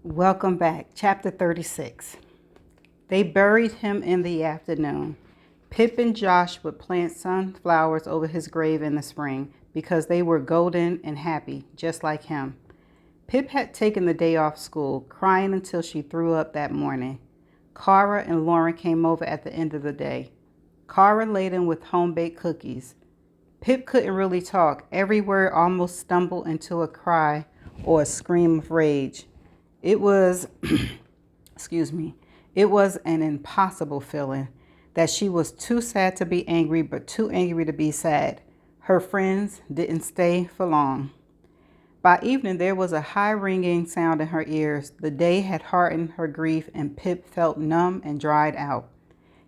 Welcome back. Chapter 36. They buried him in the afternoon. Pip and Josh would plant sunflowers over his grave in the spring because they were golden and happy, just like him. Pip had taken the day off school, crying until she threw up that morning. Cara and Lauren came over at the end of the day. Cara laden with home-baked cookies. Pip couldn't really talk. Every word almost stumbled into a cry or a scream of rage. It was, excuse me, it was an impossible feeling that she was too sad to be angry, but too angry to be sad. Her friends didn't stay for long. By evening, there was a high ringing sound in her ears. The day had hardened her grief, and Pip felt numb and dried out.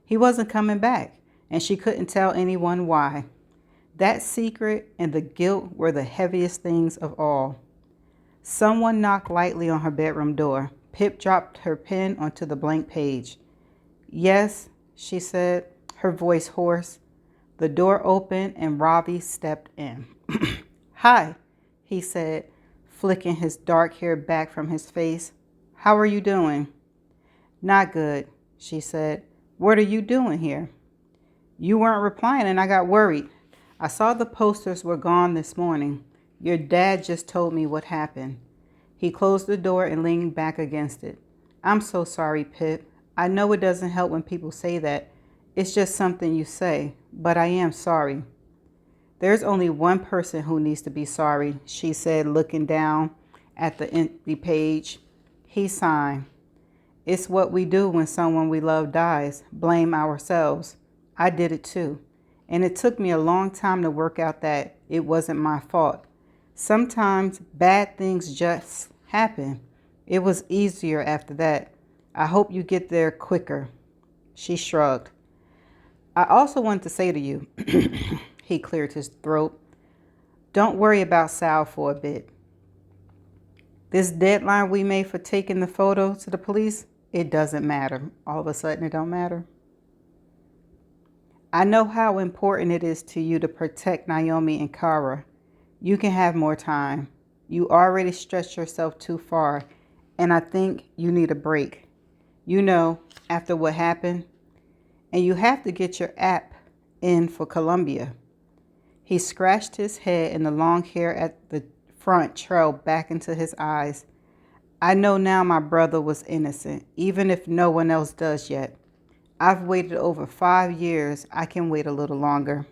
He wasn't coming back, and she couldn't tell anyone why. That secret and the guilt were the heaviest things of all. Someone knocked lightly on her bedroom door. Pip dropped her pen onto the blank page. "Yes," she said, her voice hoarse. The door opened and Ravi stepped in. "Hi," he said, flicking his dark hair back from his face. "How are you doing?" "Not good," she said. "What are you doing here?" "You weren't replying and I got worried. I saw the posters were gone this morning. Your dad just told me what happened." He closed the door and leaned back against it. "I'm so sorry, Pip. I know it doesn't help when people say that. It's just something you say, but I am sorry." "There's only one person who needs to be sorry," she said, looking down at the empty page. He sighed. "It's what we do when someone we love dies, blame ourselves. I did it too. And it took me a long time to work out that it wasn't my fault. Sometimes bad things just happen. It was easier after that. I hope you get there quicker." She shrugged. "I also wanted to say to you," he cleared his throat, "don't worry about Sal for a bit. This deadline we made for taking the photo to the police, it doesn't matter. All of a sudden, it don't matter. I know how important it is to you to protect Naomi and Kara. You can have more time. You already stretched yourself too far, and I think you need a break. You know, after what happened. And you have to get your app in for Columbia." He scratched his head and the long hair at the front trailed back into his eyes. "I know now my brother was innocent, even if no one else does yet. I've waited over 5 years. I can wait a little longer.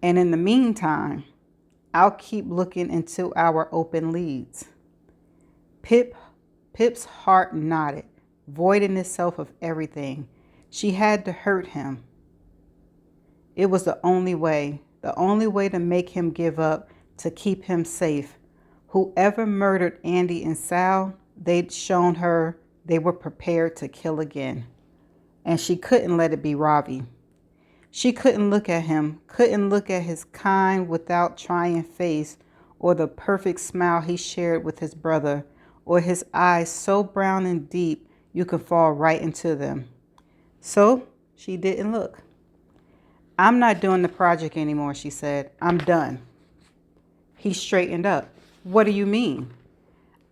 And in the meantime, I'll keep looking into our open leads." Pip's heart nodded, voiding itself of everything. She had to hurt him. It was the only way to make him give up, to keep him safe. Whoever murdered Andy and Sal, they'd shown her they were prepared to kill again. And she couldn't let it be Ravi. She couldn't look at him, couldn't look at his kind without trying face, or the perfect smile he shared with his brother, or his eyes so brown and deep you could fall right into them. So she didn't look. "I'm not doing the project anymore," she said. "I'm done." He straightened up. "What do you mean?"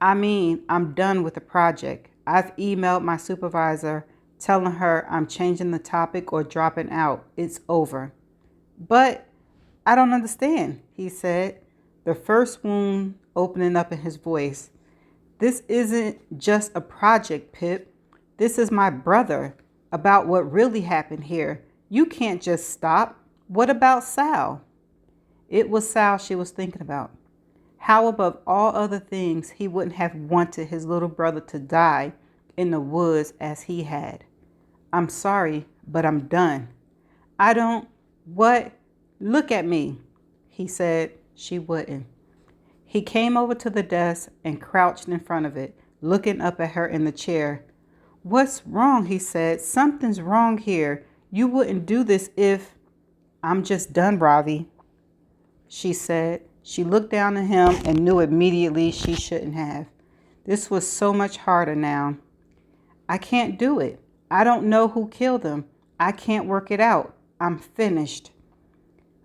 "I mean, I'm done with the project. I've emailed my supervisor telling her I'm changing the topic or dropping out. It's over." "But I don't understand," he said, the first wound opening up in his voice. "This isn't just a project, Pip. This is my brother, about what really happened here. You can't just stop. What about Sal?" It was Sal she was thinking about. How above all other things he wouldn't have wanted his little brother to die in the woods as he had. "I'm sorry, but I'm done." "I don't, what? Look at me," he said. She wouldn't. He came over to the desk and crouched in front of it, looking up at her in the chair. "What's wrong?" he said. "Something's wrong here. You wouldn't do this if—" "I'm just done, Ravi," she said. She looked down at him and knew immediately she shouldn't have. This was so much harder now. "I can't do it. I don't know who killed them. I can't work it out. I'm finished."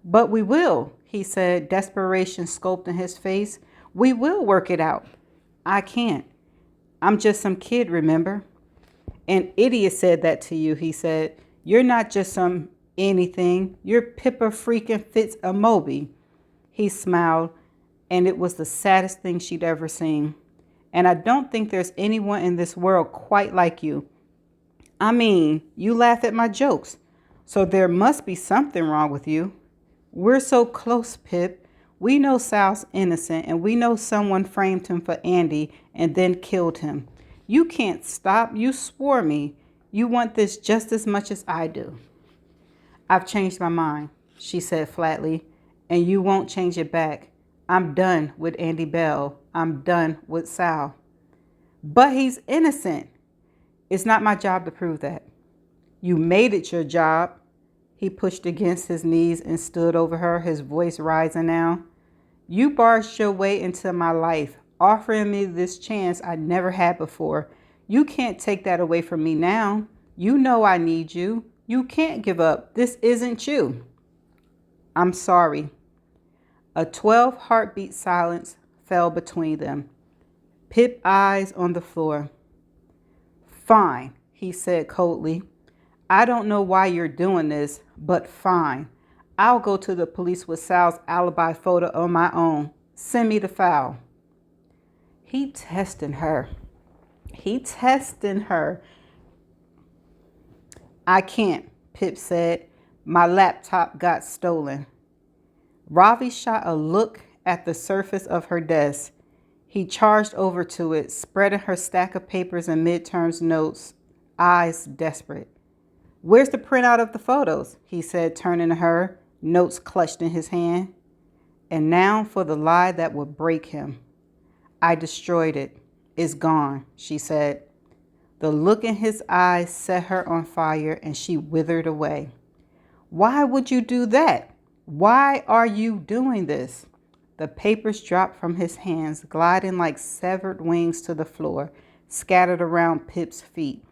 "But we will," he said, desperation sculpting his face. "We will work it out." "I can't. I'm just some kid, remember? An idiot said that to you, he said. You're not just some anything. You're Pippa freaking Fitz a Moby. He smiled, and it was the saddest thing she'd ever seen. And I don't think there's anyone in this world quite like you. I mean, you laugh at my jokes, so there must be something wrong with you. We're so close, Pip. We know Sal's innocent, and we know someone framed him for Andy and then killed him. You can't stop. You swore me. You want this just as much as I do. I've changed my mind, she said flatly, and you won't change it back. I'm done with Andy Bell. I'm done with Sal. But he's innocent. It's not my job to prove that. You made it your job. He pushed against his knees and stood over her, his voice rising now. You barged your way into my life, offering me this chance I never had before. You can't take that away from me now. You know I need you. You can't give up. This isn't you. I'm sorry. A 12-heartbeat silence fell between them. Pip eyes on the floor. Fine, he said coldly. I don't know why you're doing this, but fine. I'll go to the police with Sal's alibi photo on my own. Send me the file. He testing her. I can't, Pip said. My laptop got stolen. Ravi shot a look at the surface of her desk. He charged over to it, spreading her stack of papers and midterms notes, eyes desperate. Where's the printout of the photos? He said, turning to her, notes clutched in his hand. And now for the lie that would break him. I destroyed it. It's gone, she said. The look in his eyes set her on fire and she withered away. Why would you do that? Why are you doing this? The papers dropped from his hands, gliding like severed wings to the floor, scattered around Pip's feet.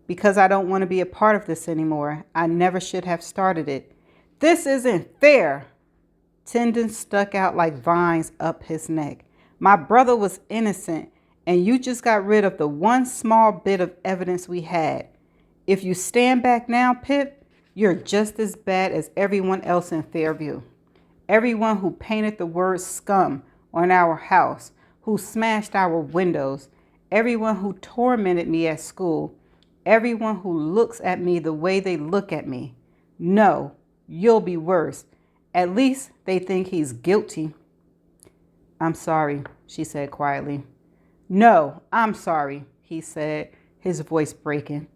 Because I don't want to be a part of this anymore. I never should have started it. This isn't fair. Tendons stuck out like vines up his neck. My brother was innocent, and you just got rid of the one small bit of evidence we had. If you stand back now, Pip, you're just as bad as everyone else in Fairview. Everyone who painted the word scum on our house, who smashed our windows, everyone who tormented me at school, everyone who looks at me the way they look at me. No, you'll be worse. At least they think he's guilty. I'm sorry, she said quietly. No, I'm sorry, he said, his voice breaking.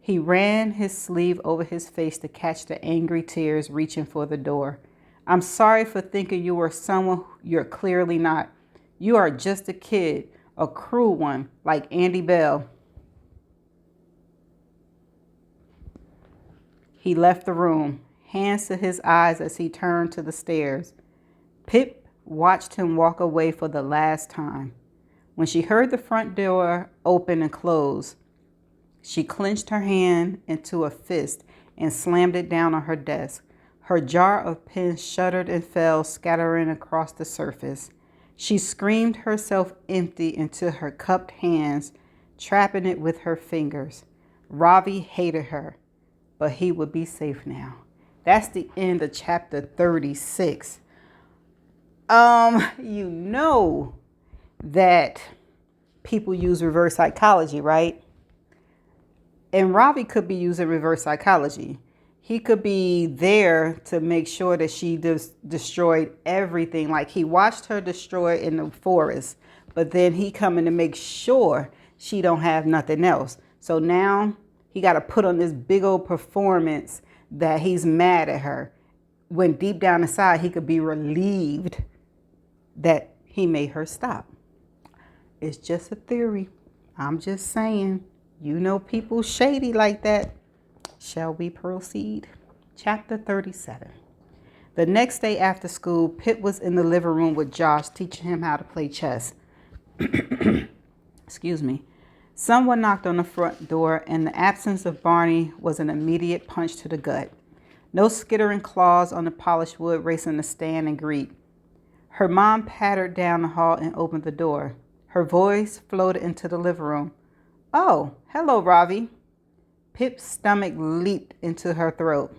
He ran his sleeve over his face to catch the angry tears reaching for the door. I'm sorry for thinking you were someone you're clearly not. You are just a kid, a cruel one, like Andy Bell. He left the room, hands to his eyes as he turned to the stairs. Pip watched him walk away for the last time. When she heard the front door open and close, she clenched her hand into a fist and slammed it down on her desk. Her jar of pens shuddered and fell, scattering across the surface. She screamed herself empty into her cupped hands, trapping it with her fingers. Ravi hated her, but he would be safe now. That's the end of chapter 36. You know that people use reverse psychology, right? And Ravi could be using reverse psychology. He could be there to make sure that she destroyed everything. Like he watched her destroy in the forest, but then he coming to make sure she don't have nothing else. So now he got to put on this big old performance that he's mad at her, when deep down inside he could be relieved that he made her stop. It's just a theory. I'm just saying, you know people shady like that. Shall we proceed? Chapter 37. The next day after school, Pip was in the living room with Josh, teaching him how to play chess. Excuse me. Someone knocked on the front door, and the absence of Barney was an immediate punch to the gut. No skittering claws on the polished wood racing to stand and greet. Her mom pattered down the hall and opened the door. Her voice floated into the living room. Oh, hello, Ravi. Pip's stomach leaped into her throat.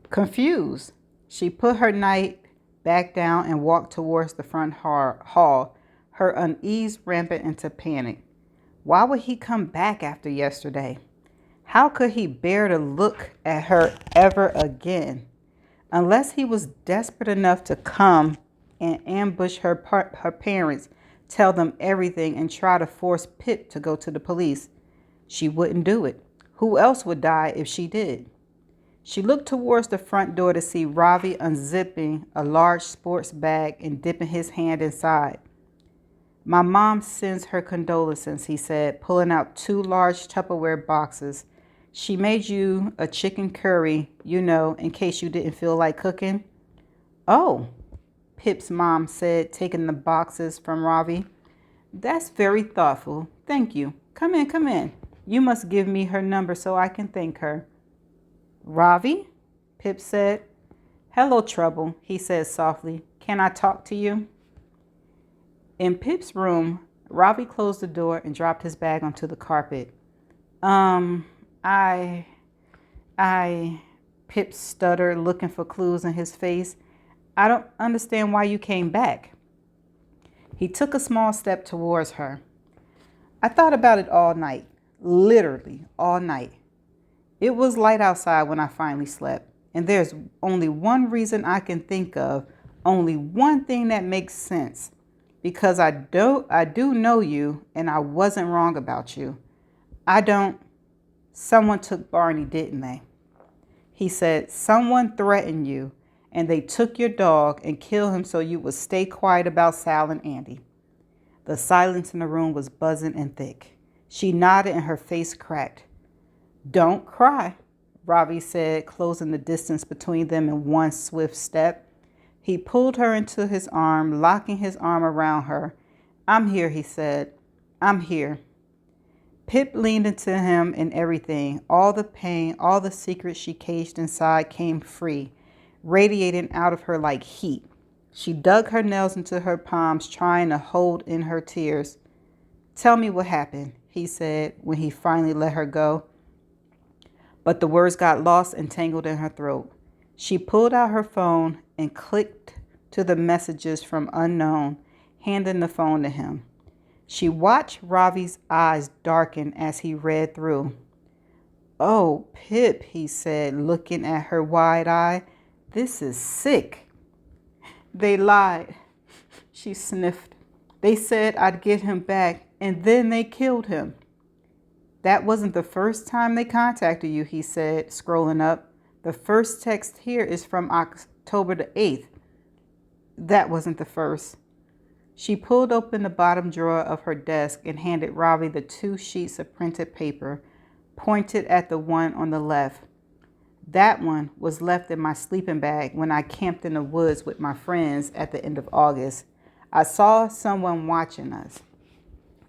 Confused, she put her knight back down and walked towards the front hall, her unease rampant into panic. Why would he come back after yesterday? How could he bear to look at her ever again? Unless he was desperate enough to come and ambush her parents, tell them everything, and try to force Pip to go to the police. She wouldn't do it. Who else would die if she did? She looked towards the front door to see Ravi unzipping a large sports bag and dipping his hand inside. My mom sends her condolences, he said, pulling out 2 large Tupperware boxes. She made you a chicken curry, in case you didn't feel like cooking. Oh, Pip's mom said, taking the boxes from Ravi. That's very thoughtful. Thank you. Come in, come in. You must give me her number so I can thank her. Ravi? Pip said. Hello, Trouble, he said softly. Can I talk to you? In Pip's room, Ravi closed the door and dropped his bag onto the carpet. Pip stuttered, looking for clues in his face. I don't understand why you came back. He took a small step towards her. I thought about it all night, literally all night. It was light outside when I finally slept, and there's only one reason I can think of, only one thing that makes sense, because I do know you, and I wasn't wrong about you. Someone took Barney, didn't they? He said, someone threatened you, and they took your dog and killed him so you would stay quiet about Sal and Andy. The silence in the room was buzzing and thick. She nodded and her face cracked. Don't cry, Ravi said, closing the distance between them in one swift step. He pulled her into his arm, locking his arm around her. I'm here, he said. I'm here. Pip leaned into him and everything. All the pain, all the secrets she caged inside came free, radiating out of her like heat. She dug her nails into her palms, trying to hold in her tears. Tell me what happened, he said when he finally let her go. But the words got lost and tangled in her throat. She pulled out her phone and clicked to the messages from unknown, handing the phone to him. She watched Ravi's eyes darken as he read through. Oh, Pip, he said, looking at her wide-eyed. This is sick. They lied. She sniffed. They said I'd get him back, and then they killed him. That wasn't the first time they contacted you, he said, scrolling up. The first text here is from October the 8th. That wasn't the first. She pulled open the bottom drawer of her desk and handed Ravi the 2 sheets of printed paper, pointed at the one on the left. That one was left in my sleeping bag when I camped in the woods with my friends at the end of August. I saw someone watching us.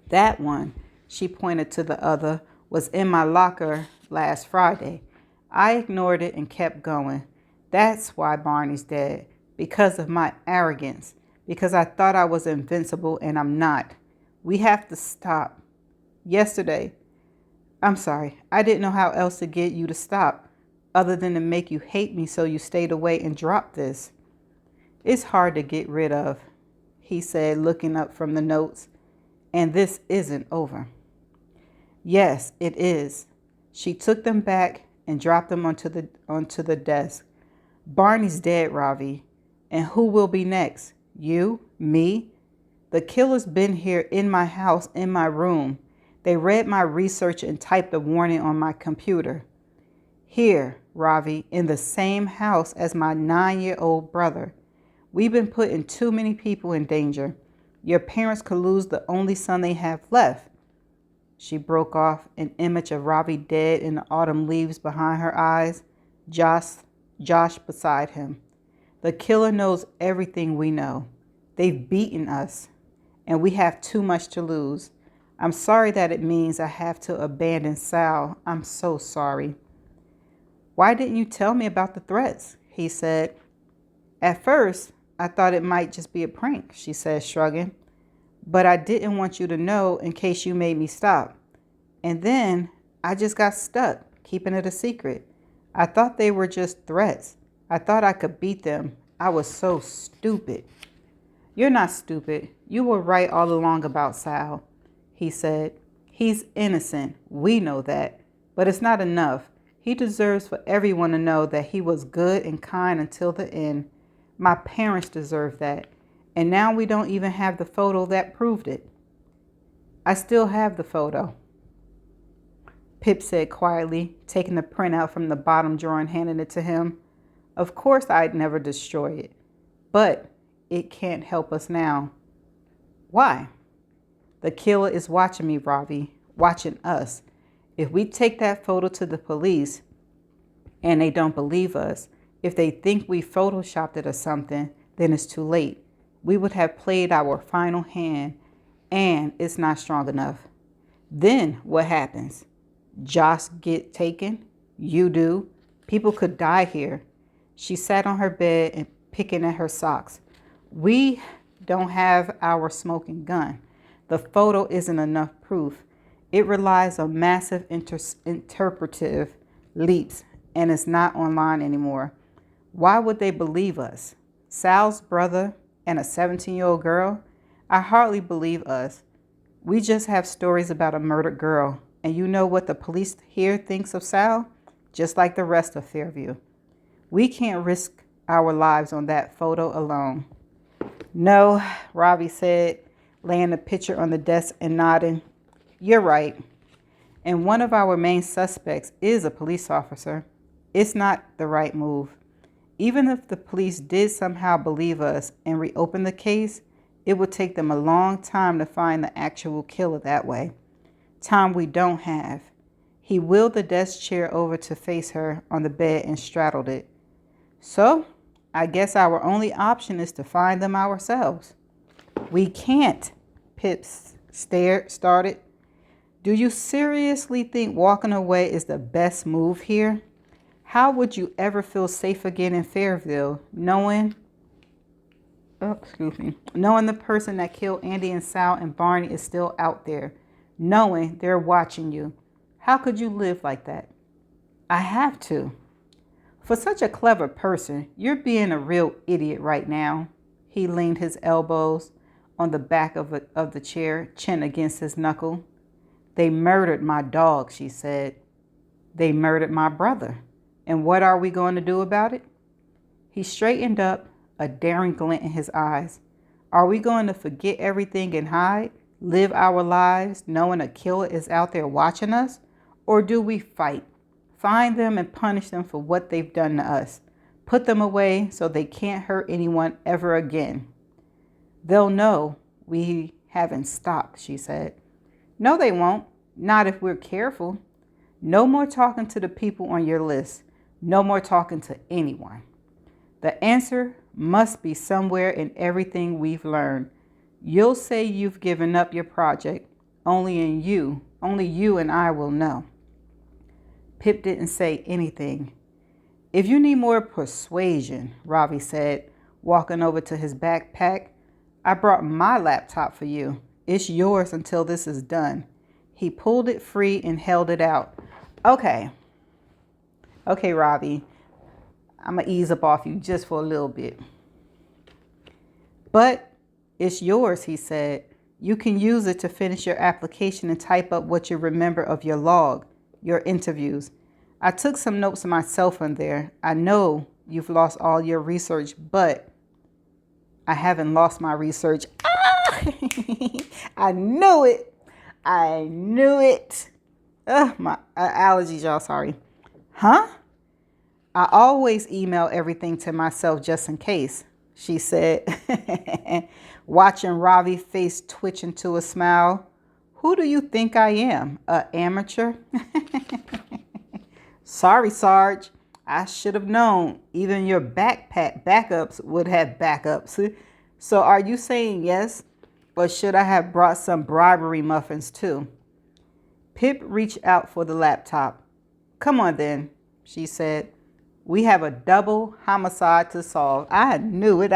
That one, she pointed to the other, was in my locker last Friday. I ignored it and kept going. That's why Barney's dead, because of my arrogance, because I thought I was invincible and I'm not. We have to stop. Yesterday, I'm sorry, I didn't know how else to get you to stop, other than to make you hate me so you stayed away and dropped this. It's hard to get rid of, he said, looking up from the notes. And this isn't over. Yes, it is. She took them back and dropped them onto the desk. Barney's dead, Ravi. And who will be next? You? Me? The killer's been here in my house, in my room. They read my research and typed a warning on my computer. Here, Ravi, in the same house as my 9-year-old brother. We've been putting too many people in danger. Your parents could lose the only son they have left. She broke off, an image of Ravi dead in the autumn leaves behind her eyes. Josh beside him. The killer knows everything we know. They've beaten us, and we have too much to lose. I'm sorry that it means I have to abandon Sal. I'm so sorry. Why didn't you tell me about the threats? He said. At first, I thought it might just be a prank, she said, shrugging. but I didn't want you to know in case you made me stop. And then I just got stuck, keeping it a secret. I thought they were just threats. I thought I could beat them. I was so stupid." "You're not stupid. You were right all along about Sal," he said. "He's innocent. We know that. But it's not enough. He deserves for everyone to know that he was good and kind until the end. My parents deserve that. And now we don't even have the photo that proved it." "I still have the photo," Pip said quietly, taking the printout from the bottom drawer and handing it to him. "Of course I'd never destroy it. But it can't help us now." "Why?" "The killer is watching me, Ravi, watching us. If we take that photo to the police and they don't believe us, if they think we photoshopped it or something, then it's too late. We would have played our final hand, and it's not strong enough. Then what happens? Josh get taken? You do? People could die here." She sat on her bed and picking at her socks. "We don't have our smoking gun. The photo isn't enough proof. It relies on massive interpretive leaps, and it's not online anymore. Why would they believe us? Sal's brother and a 17-year-old girl? I hardly believe us. We just have stories about a murdered girl, and you know what the police here thinks of Sal? Just like the rest of Fairview. We can't risk our lives on that photo alone." "No," Ravi said, laying the picture on the desk and nodding. "You're right. And one of our main suspects is a police officer. It's not the right move. Even if the police did somehow believe us and reopen the case, it would take them a long time to find the actual killer that way. Time we don't have." He wheeled the desk chair over to face her on the bed and straddled it. "So, I guess our only option is to find them ourselves." "We can't," Pip started. "Do you seriously think walking away is the best move here? How would you ever feel safe again in Fairview, knowing the person that killed Andy and Sal and Barney is still out there, knowing they're watching you? How could you live like that?" "I have to." "For such a clever person, you're being a real idiot right now." He leaned his elbows on the back of the chair, chin against his knuckle. "They murdered my dog," she said. "They murdered my brother. And what are we going to do about it?" He straightened up, a daring glint in his eyes. "Are we going to forget everything and hide? Live our lives knowing a killer is out there watching us? Or do we fight? Find them and punish them for what they've done to us. Put them away so they can't hurt anyone ever again." "They'll know we haven't stopped," she said. "No, they won't. Not if we're careful. No more talking to the people on your list. No more talking to anyone. The answer must be somewhere in everything we've learned. You'll say you've given up your project. Only you and I will know." Pip didn't say anything. "If you need more persuasion," Ravi said, walking over to his backpack, "I brought my laptop for you. It's yours until this is done." He pulled it free and held it out. Okay, Ravi, I'm going to ease up off you just for a little bit." "But it's yours," he said. "You can use it to finish your application and type up what you remember of your log, your interviews. I took some notes myself on there. I know you've lost all your research, but I haven't lost my research." Ah! I knew it. My allergies, y'all, sorry. "Huh?" "I always email everything to myself just in case," she said, watching Ravi's face twitch into a smile. "Who do you think I am, an amateur?" "Sorry, Sarge. I should have known. Even your backups would have backups. So are you saying yes? Or should I have brought some bribery muffins too?" Pip reached out for the laptop. "Come on then," she said. "We have a double homicide to solve." I knew it.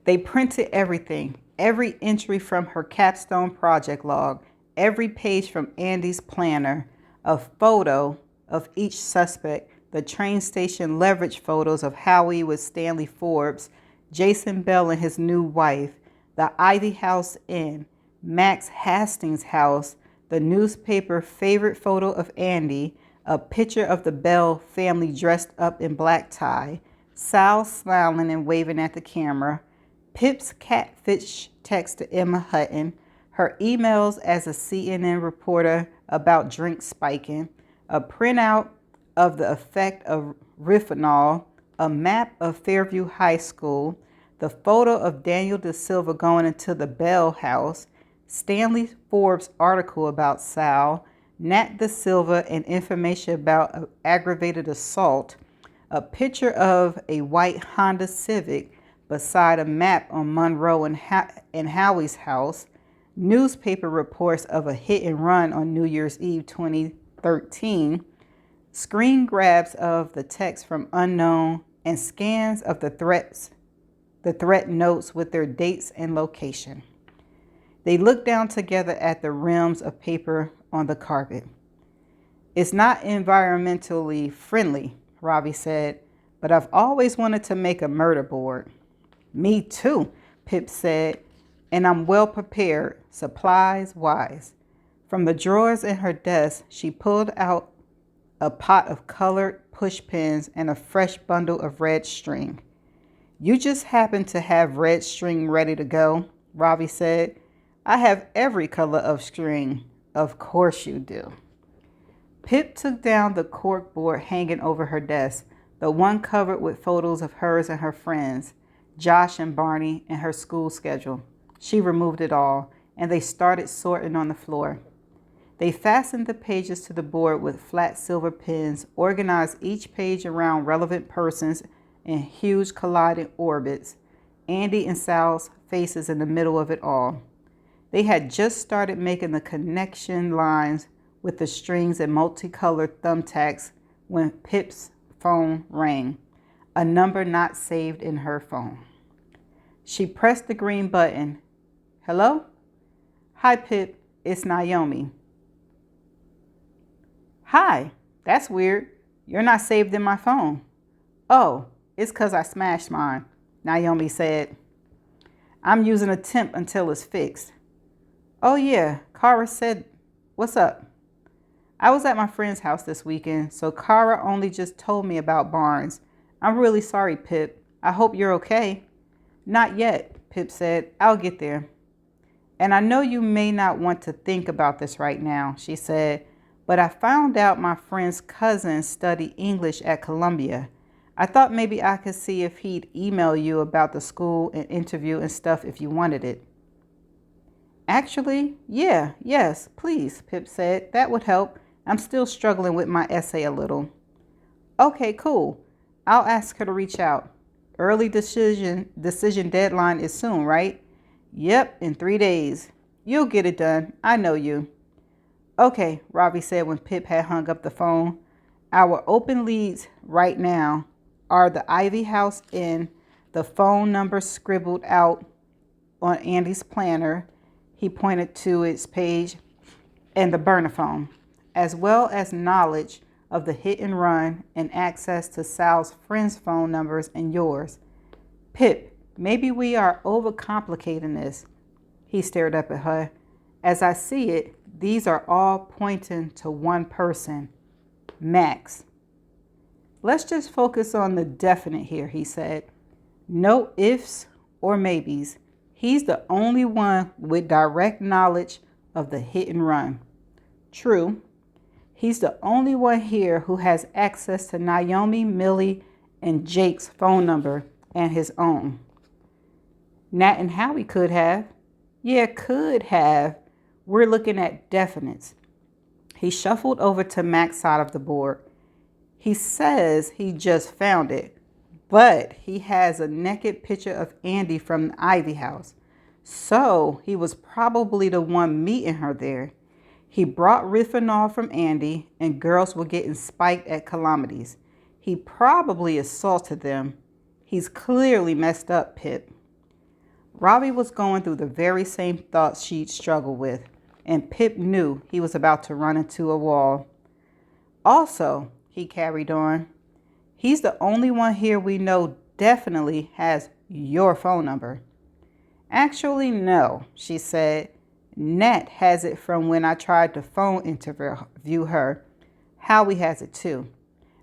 They printed everything, every entry from her capstone project log, every page from Andy's planner, a photo of each suspect, the train station leverage photos of Howie with Stanley Forbes, Jason Bell and his new wife, the Ivy House Inn, Max Hastings' house, the newspaper favorite photo of Andy, a picture of the Bell family dressed up in black tie, Sal smiling and waving at the camera, Pip's catfish text to Emma Hutton, her emails as a CNN reporter about drink spiking, a printout of the effect of Rifanol, a map of Fairview High School, the photo of Daniel Da Silva going into the Bell house, Stanley Forbes' article about Sal, Nat Da Silva and information about aggravated assault, a picture of a white Honda Civic beside a map on Monroe and Howie's house, newspaper reports of a hit and run on New Year's Eve 2013, screen grabs of the text from unknown, and scans of the threat notes with their dates and location. They looked down together at the rims of paper on the carpet. It's not environmentally friendly, Ravi said, but I've always wanted to make a murder board. Me too, Pip said, and I'm well prepared, supplies-wise. From the drawers in her desk, she pulled out a pot of colored push pins and a fresh bundle of red string. You just happen to have red string ready to go, Ravi said. I have every color of string. Of course you do. Pip took down the cork board hanging over her desk, the one covered with photos of hers and her friends, Josh and Barney, and her school schedule. She removed it all, and they started sorting on the floor. They fastened the pages to the board with flat silver pins, organized each page around relevant persons in huge colliding orbits, Andy and Sal's faces in the middle of it all. They had just started making the connection lines with the strings and multicolored thumbtacks when Pip's phone rang, a number not saved in her phone. She pressed the green button. Hello? Hi, Pip. It's Naomi. Hi. That's weird. You're not saved in my phone. Oh, it's 'cause I smashed mine, Naomi said. I'm using a temp until it's fixed. Oh, yeah. Kara said, what's up? I was at my friend's house this weekend, so Kara only just told me about Barnes. I'm really sorry, Pip. I hope you're okay. Not yet, Pip said. I'll get there. And I know you may not want to think about this right now, she said, but I found out my friend's cousin studied English at Columbia. I thought maybe I could see if he'd email you about the school and interview and stuff if you wanted it. Actually, yes, please, Pip said. That would help. I'm still struggling with my essay a little. Okay, cool. I'll ask her to reach out. Early decision deadline is soon, right? Yep, in 3 days. You'll get it done. I know you. Okay, Ravi said when Pip had hung up the phone. Our open leads right now are the Ivy House Inn, the phone number scribbled out on Andy's planner. He pointed to its page, and the burner phone, as well as knowledge of the hit and run and access to Sal's friends' phone numbers and yours. Pip, maybe we are overcomplicating this. He stared up at her. As I see it, these are all pointing to one person, Max. Let's just focus on the definite here, he said. No ifs or maybes. He's the only one with direct knowledge of the hit and run. True. He's the only one here who has access to Naomi, Millie, and Jake's phone number and his own. Nat and Howie could have. Yeah, could have. We're looking at definites. He shuffled over to Mac's side of the board. He says he just found it, but he has a naked picture of Andy from the Ivy House. So he was probably the one meeting her there. He brought Rifanol from Andy, and girls were getting spiked at Calamities. He probably assaulted them. He's clearly messed up, Pip. Robbie was going through the very same thoughts she'd struggled with, and Pip knew he was about to run into a wall. Also, he carried on, he's the only one here we know definitely has your phone number. Actually, no, she said. Nat has it from when I tried to phone interview her. Howie has it too.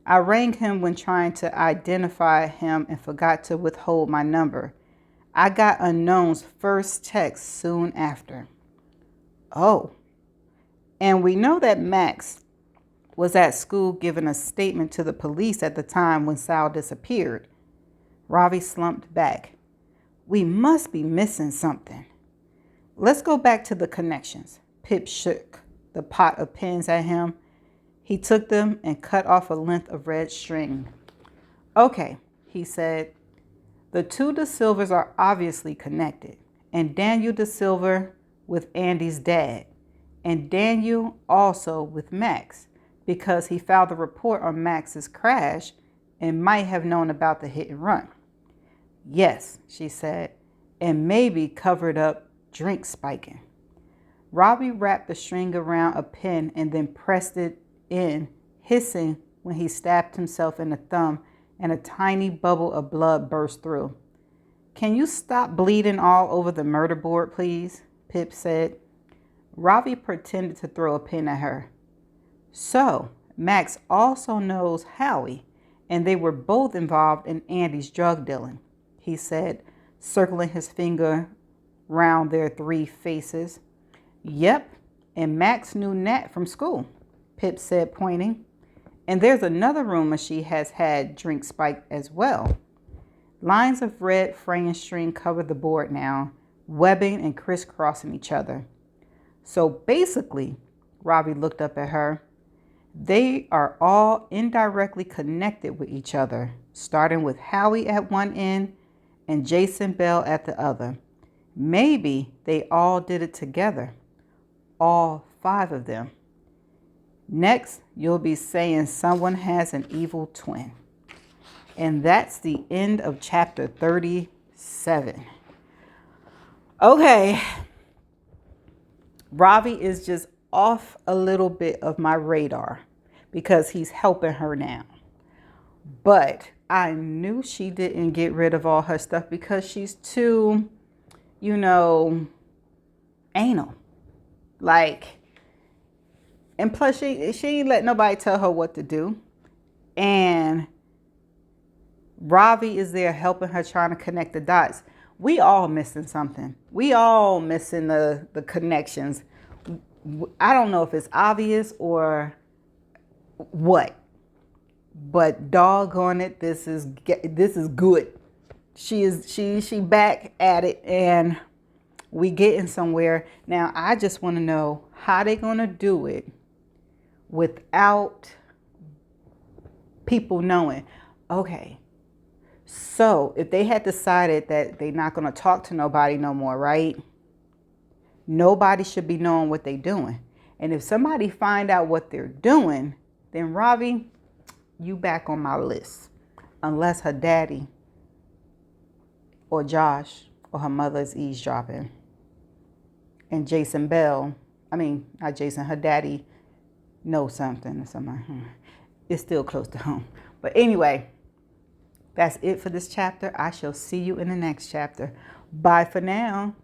I rang him when trying to identify him and forgot to withhold my number. I got Unknown's first text soon after. Oh, and we know that Max was at school giving a statement to the police at the time when Sal disappeared. Ravi slumped back. We must be missing something. Let's go back to the connections. Pip shook the pot of pins at him. He took them and cut off a length of red string. Okay, he said. The two De Silvers are obviously connected, and Daniel De Silver with Andy's dad, and Daniel also with Max, because he filed a report on Max's crash and might have known about the hit and run. Yes, she said, and maybe covered up drink spiking. Robbie wrapped the string around a pin and then pressed it in, hissing when he stabbed himself in the thumb and a tiny bubble of blood burst through. Can you stop bleeding all over the murder board, please? Pip said. Robbie pretended to throw a pin at her. So, Max also knows Howie, and they were both involved in Andy's drug dealing, he said, circling his finger round their three faces. Yep, and Max knew Nat from school, Pip said, pointing. And there's another rumor she has had drink spiked as well. Lines of red fraying string covered the board now, webbing and crisscrossing each other. So basically, Robbie looked up at her, they are all indirectly connected with each other, starting with Howie at one end and Jason Bell at the other. Maybe they all did it together, all 5 of them. Next, you'll be saying someone has an evil twin. And that's the end of chapter 37. Okay. Ravi is just off a little bit of my radar because he's helping her now. But I knew she didn't get rid of all her stuff because she's too, anal. And plus she ain't let nobody tell her what to do. And Ravi is there helping her, trying to connect the dots. We all missing something. We all missing the connections. I don't know if it's obvious or what, but doggone it, this is good. She back at it, and we getting somewhere. Now I just want to know how they gonna do it without people knowing. Okay, so if they had decided that they're not gonna talk to nobody no more, right? Nobody should be knowing what they're doing. And if somebody find out what they're doing, then Ravi, you back on my list. Unless her daddy or Josh or her mother is eavesdropping. And Jason Bell, not Jason, her daddy knows something or something. It's still close to home. But anyway, that's it for this chapter. I shall see you in the next chapter. Bye for now.